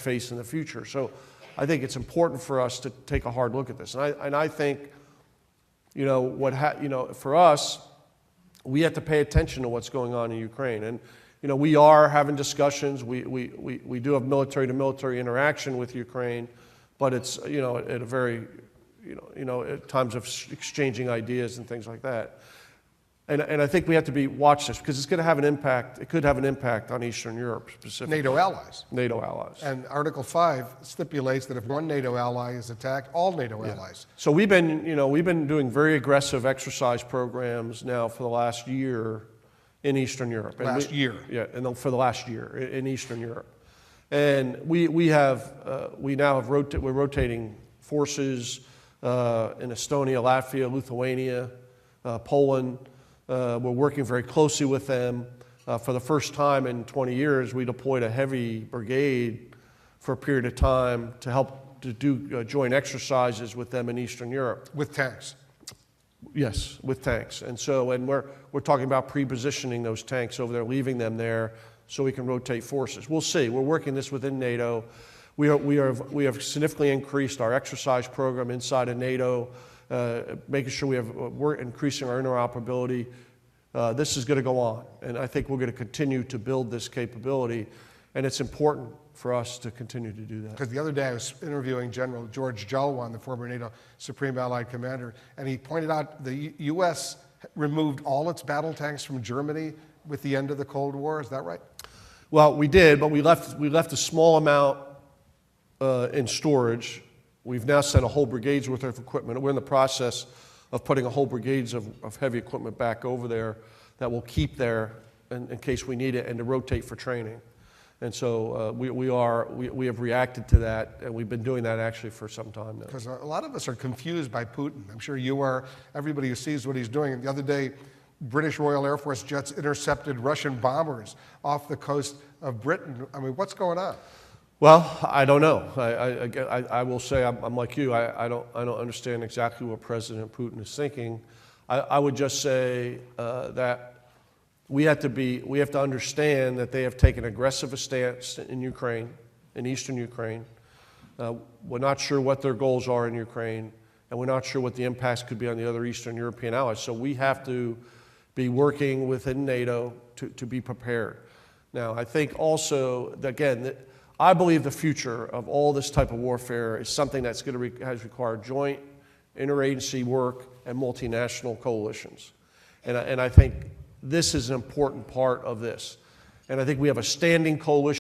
face in the future. So I think it's important for us to take a hard look at this. And I think, for us, we have to pay attention to what's going on in Ukraine. And, we are having discussions. We do have military-to-military interaction with Ukraine, but it's, at a very, at times of exchanging ideas and things like that. And I think we have to watch this because it's going to have an impact. It could have an impact on Eastern Europe specifically. NATO allies. NATO allies. And Article 5 stipulates that if one NATO ally is attacked, all NATO allies. So we've been doing very aggressive exercise programs now for the last year in Eastern Europe. Yeah, and for the last year in Eastern Europe. And we're rotating forces in Estonia, Latvia, Lithuania, Poland. We're working very closely with them. For the first time in 20 years, we deployed a heavy brigade for a period of time to help to do joint exercises with them in Eastern Europe. With tanks? Yes, with tanks. And we're talking about pre-positioning those tanks over there, leaving them there so we can rotate forces. We'll see. We're working this within NATO. We have significantly increased our exercise program inside of NATO, making sure we're increasing our interoperability. This is going to go on, and I think we're going to continue to build this capability, and it's important for us to continue to do that. Because the other day I was interviewing General George Jalwan, the former NATO Supreme Allied Commander, and he pointed out the U.S. removed all its battle tanks from Germany with the end of the Cold War. Is that right? Well, we did, but we left a small amount in storage. We've now sent a whole brigade's worth of equipment. We're in the process of putting a whole brigade's of heavy equipment back over there that we'll keep there in case we need it and to rotate for training. And so we have reacted to that, and we've been doing that actually for some time now. Because a lot of us are confused by Putin. I'm sure you are. Everybody who sees what he's doing. The other day, British Royal Air Force jets intercepted Russian bombers off the coast of Britain. I mean, what's going on? Well, I don't know. I will say I'm like you. I don't understand exactly what President Putin is thinking. I would just say that we have to understand that they have taken aggressive a stance in Ukraine, in eastern Ukraine. We're not sure what their goals are in Ukraine, and we're not sure what the impacts could be on the other Eastern European allies. So we have to be working within NATO to be prepared. Now, I think also, again, I believe the future of all this type of warfare is something that's has required joint interagency work and multinational coalitions. And I think this is an important part of this. And I think we have a standing coalition